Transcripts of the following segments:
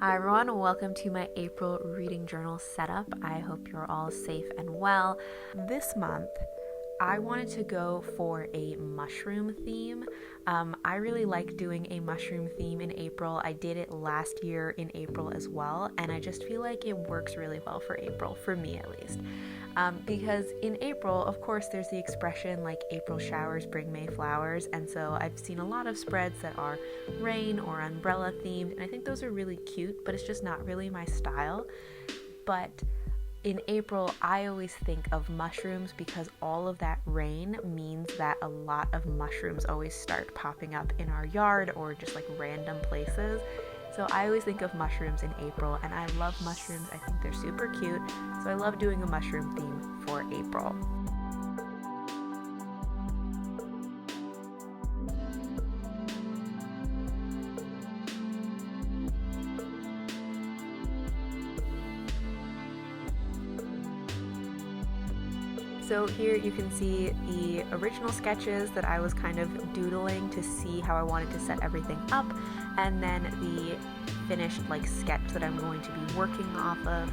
Hi everyone, welcome to my April reading journal setup. I hope you're all safe and well. This month, I wanted to go for a mushroom theme. I really like doing a mushroom theme in April. I did it last year in April as well, and I just feel like it works really well for April, for me at least. Because in April, of course, there's the expression like April showers bring May flowers, and so I've seen a lot of spreads that are rain or umbrella themed, and I think those are really cute, but it's just not really my style. But in April, I always think of mushrooms because all of that rain means that a lot of mushrooms always start popping up in our yard or just like random places. So I always think of mushrooms in April, and I love mushrooms. I think they're super cute. So I love doing a mushroom theme for April. So here you can see the original sketches that I was kind of doodling to see how I wanted to set everything up, and then the finished sketch that I'm going to be working off of.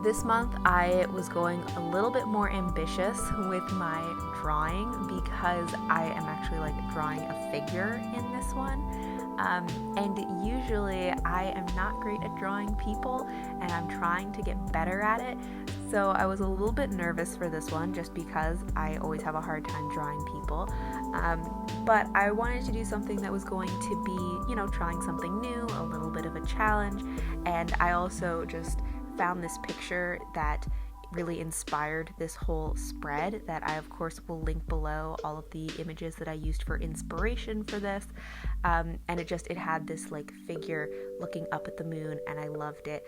This month I was going a little bit more ambitious with my drawing because I am actually drawing a figure in this one. And usually I am not great at drawing people, and I'm trying to get better at it. So I was a little bit nervous for this one just because I always have a hard time drawing people. But I wanted to do something that was going to be, trying something new, a little bit of a challenge. And I also just found this picture that really inspired this whole spread that I of course will link below, all of the images that I used for inspiration for this, and it had this figure looking up at the moon, and I loved it,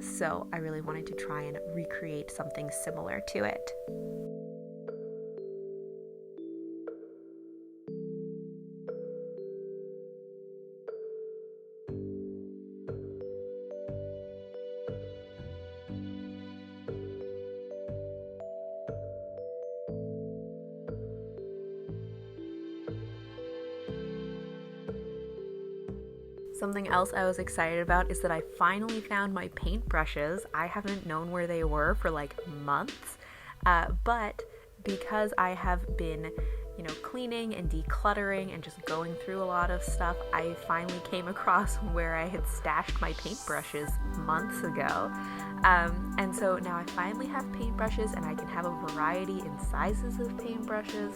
so I really wanted to try and recreate something similar to it. Something else I was excited about is that I finally found my paintbrushes. I haven't known where they were for months, but because I have been, cleaning and decluttering and just going through a lot of stuff, I finally came across where I had stashed my paintbrushes months ago. And so now I finally have paintbrushes, and I can have a variety in sizes of paintbrushes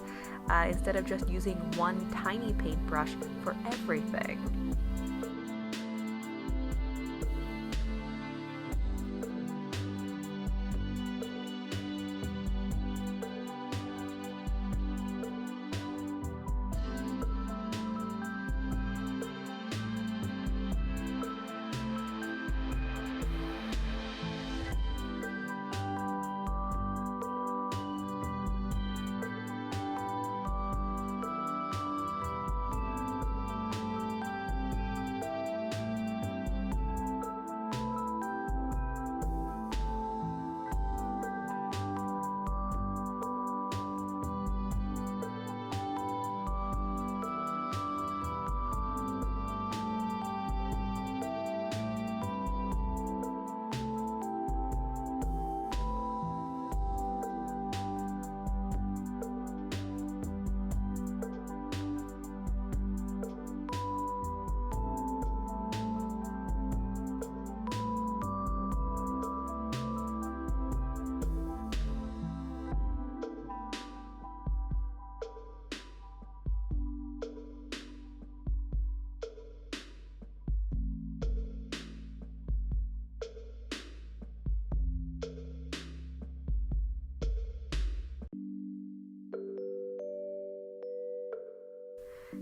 instead of just using one tiny paintbrush for everything.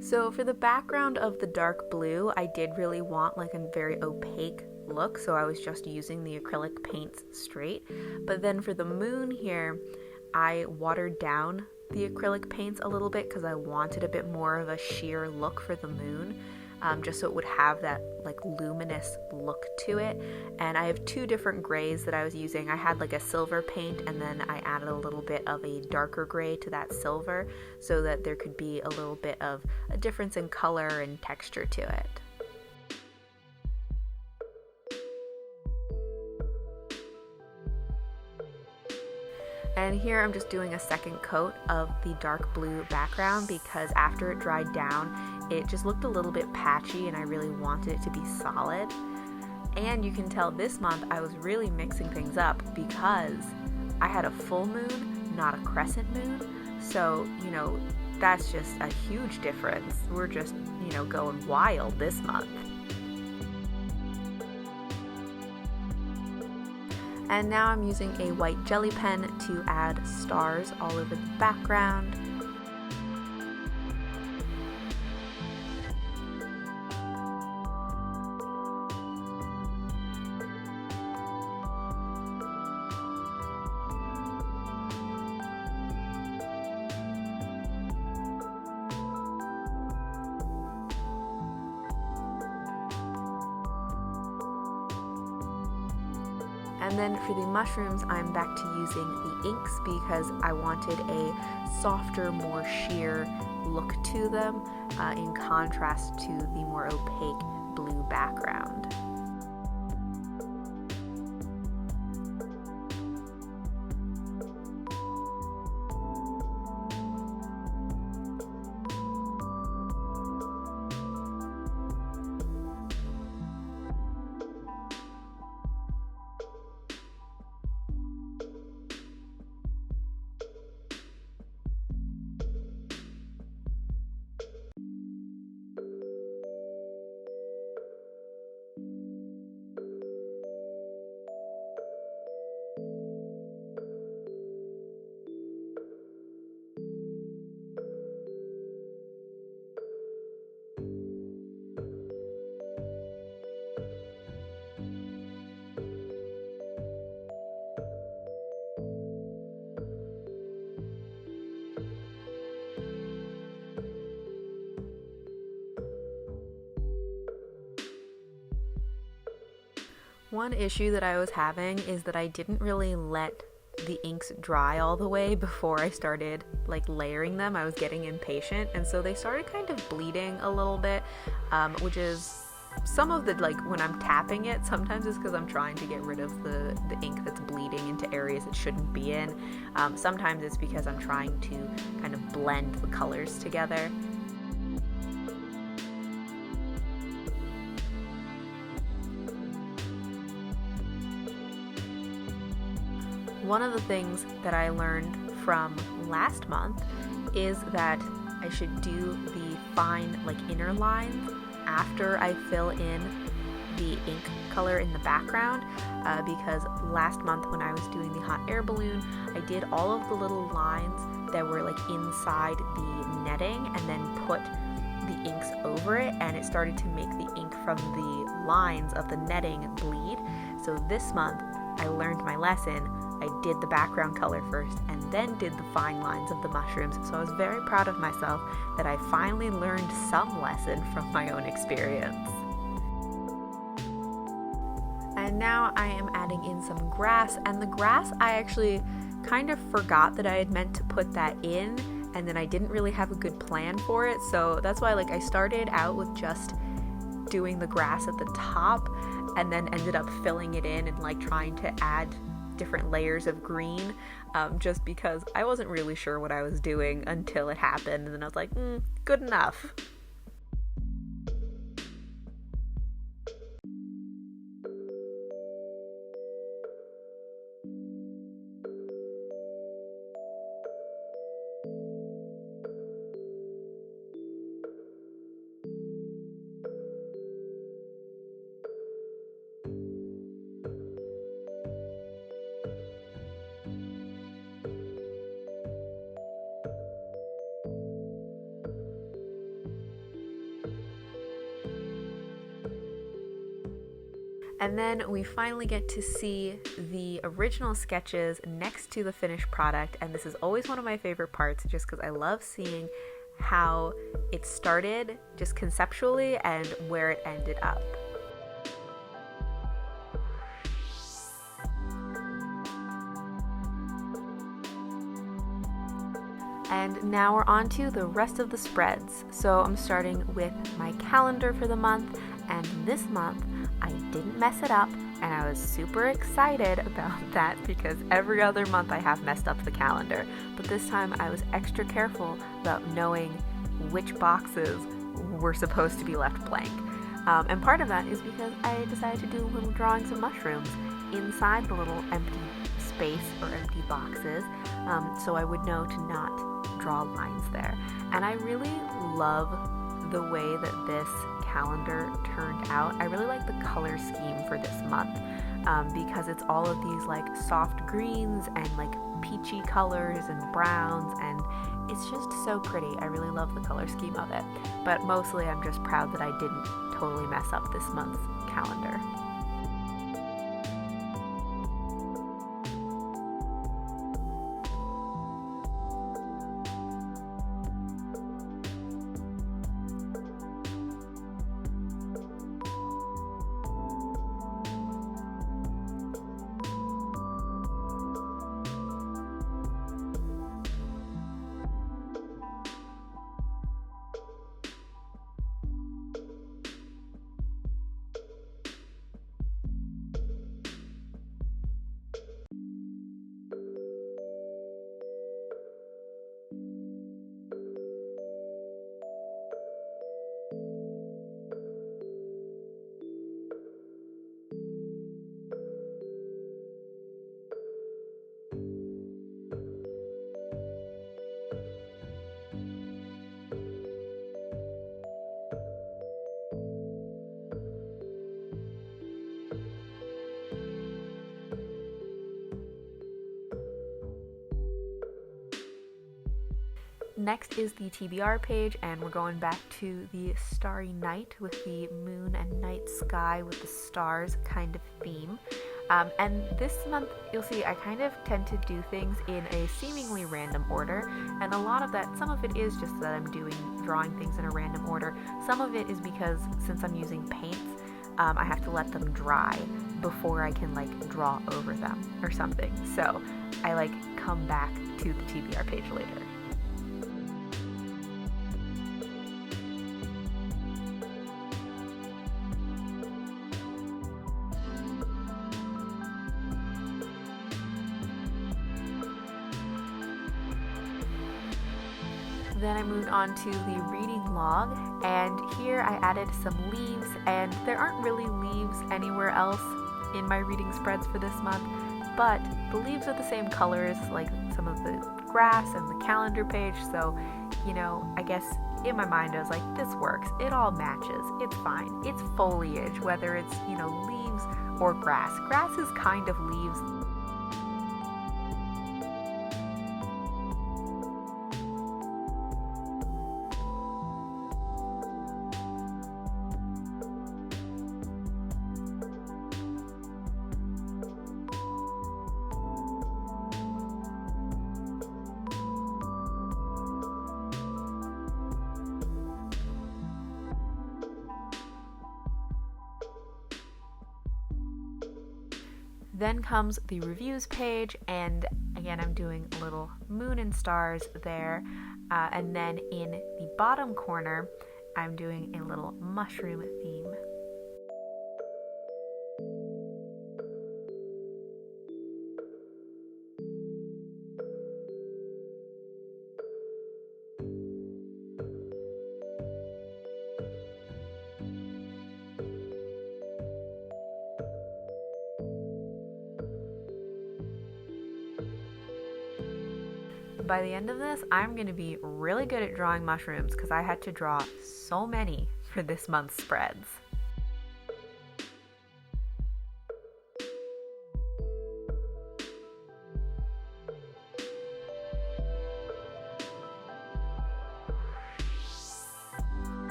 So for the background of the dark blue, I did really want a very opaque look, so I was just using the acrylic paints straight. But then for the moon here, I watered down the acrylic paints a little bit because I wanted a bit more of a sheer look for the moon, just so it would have that like luminous look to it. And I have two different grays that I was using. I had like a silver paint, and then I added a little bit of a darker gray to that silver so that there could be a little bit of a difference in color and texture to it. And here I'm just doing a second coat of the dark blue background because after it dried down, it just looked a little bit patchy and I really wanted it to be solid. And you can tell this month I was really mixing things up because I had a full moon, not a crescent moon. So, that's just a huge difference. We're just, going wild this month. And now I'm using a white jelly pen to add stars all over the background. And then for the mushrooms, I'm back to using the inks because I wanted a softer, more sheer look to them in contrast to the more opaque blue background. One issue that I was having is that I didn't really let the inks dry all the way before I started layering them. I was getting impatient, and so they started kind of bleeding a little bit, which is some of the when I'm tapping it, sometimes it's because I'm trying to get rid of the ink that's bleeding into areas it shouldn't be in. Sometimes it's because I'm trying to kind of blend the colors together. One of the things that I learned from last month is that I should do the fine inner lines after I fill in the ink color in the background, because last month when I was doing the hot air balloon, I did all of the little lines that were inside the netting and then put the inks over it, and it started to make the ink from the lines of the netting bleed. So this month I learned my lesson. I did the background color first and then did the fine lines of the mushrooms. So I was very proud of myself that I finally learned some lesson from my own experience. And now I am adding in some grass, and the grass I actually kind of forgot that I had meant to put that in, and then I didn't really have a good plan for it. So that's why I started out with just doing the grass at the top and then ended up filling it in and trying to add different layers of green, just because I wasn't really sure what I was doing until it happened, and then I was like, good enough. And then we finally get to see the original sketches next to the finished product, and this is always one of my favorite parts just because I love seeing how it started just conceptually and where it ended up. And now we're on to the rest of the spreads. So I'm starting with my calendar for the month, and this month I didn't mess it up, and I was super excited about that because every other month I have messed up the calendar. But this time I was extra careful about knowing which boxes were supposed to be left blank. And part of that is because I decided to do little drawings of mushrooms inside the little empty space or empty boxes, so I would know to not draw lines there. And I really love the way that this calendar turned out. I really like the color scheme for this month, because it's all of these like soft greens and like peachy colors and browns, and it's just so pretty. I really love the color scheme of it, but mostly I'm just proud that I didn't totally mess up this month's calendar. Next is the TBR page, and we're going back to the starry night with the moon and night sky with the stars kind of theme. And this month, you'll see I kind of tend to do things in a seemingly random order, and a lot of that, some of it is just that I'm drawing things in a random order. Some of it is because since I'm using paints, I have to let them dry before I can like draw over them or something. So I like come back to the TBR page later. Then I moved on to the reading log, and here I added some leaves, and there aren't really leaves anywhere else in my reading spreads for this month, but the leaves are the same colors like some of the grass and the calendar page, so, you know, I guess in my mind I was like, this works, it all matches, it's fine, it's foliage, whether it's, you know, leaves or grass. Grass is kind of leaves. Then comes the reviews page, and again I'm doing a little moon and stars there, and then in the bottom corner I'm doing a little mushroom theme. By the end of this, I'm going to be really good at drawing mushrooms because I had to draw so many for this month's spreads.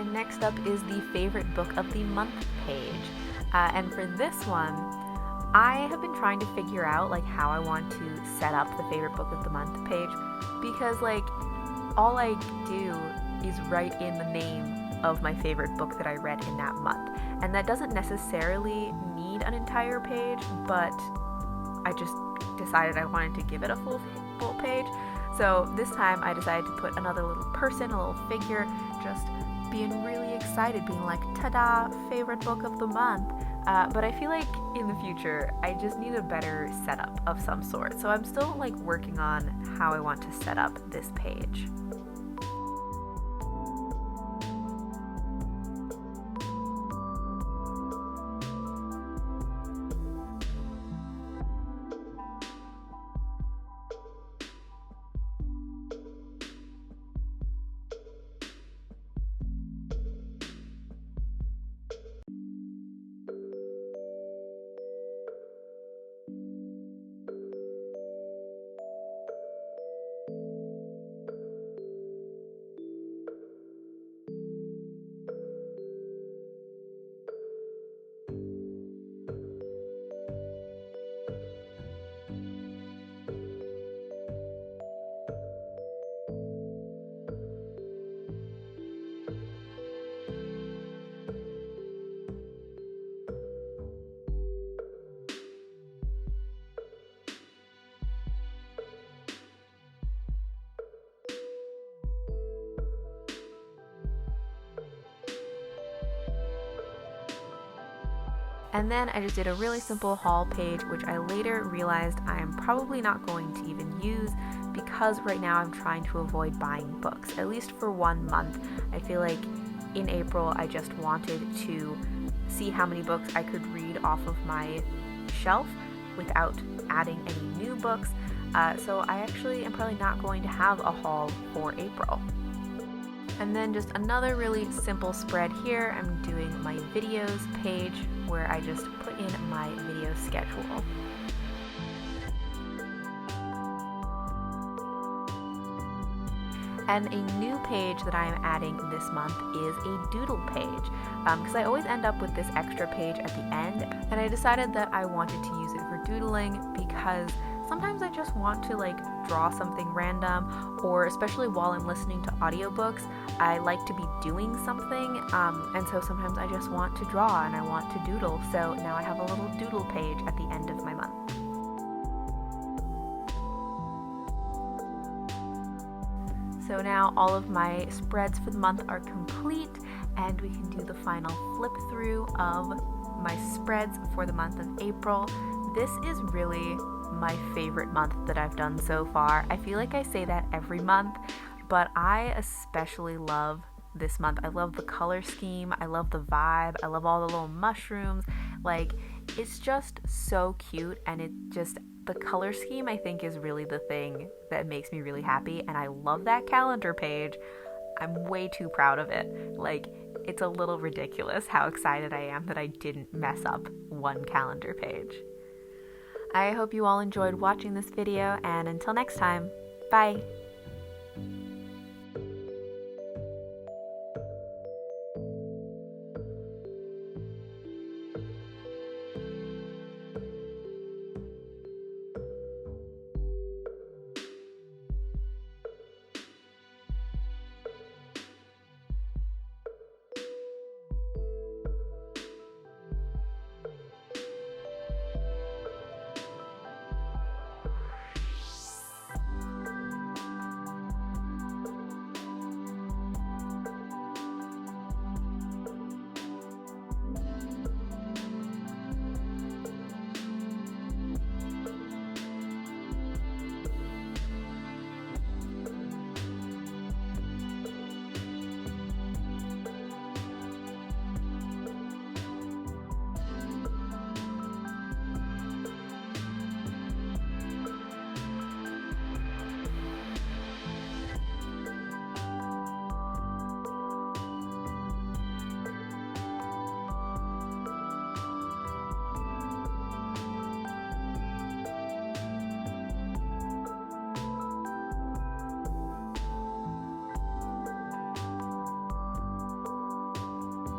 And next up is the favorite book of the month page. And for this one, I have been trying to figure out like how I want to set up the favorite book of the month page, because like all I do is write in the name of my favorite book that I read in that month. And that doesn't necessarily need an entire page, but I just decided I wanted to give it a full page. So this time I decided to put another little person, a little figure, just being really excited, being like, ta-da, favorite book of the month. But I feel like in the future, I just need a better setup of some sort. So I'm still like working on how I want to set up this page. And then I just did a really simple haul page, which I later realized I am probably not going to even use, because right now I'm trying to avoid buying books, at least for 1 month. I feel like in April I just wanted to see how many books I could read off of my shelf without adding any new books. So I actually am probably not going to have a haul for April. And then just another really simple spread here. I'm doing my videos page where I just put in my video schedule. And a new page that I'm adding this month is a doodle page, because I always end up with this extra page at the end, and I decided that I wanted to use it for doodling because sometimes I just want to like draw something random, or especially while I'm listening to audiobooks, I like to be doing something, and so sometimes I just want to draw and I want to doodle. So now I have a little doodle page at the end of my month. So now all of my spreads for the month are complete, and we can do the final flip through of my spreads for the month of April. This is really my favorite month that I've done so far. I feel like I say that every month, but I especially love this month. I love the color scheme, I love the vibe, I love all the little mushrooms. Like, it's just so cute, and it just, the color scheme I think is really the thing that makes me really happy, and I love that calendar page. I'm way too proud of it. Like, it's a little ridiculous how excited I am that I didn't mess up one calendar page. I hope you all enjoyed watching this video, and until next time, bye!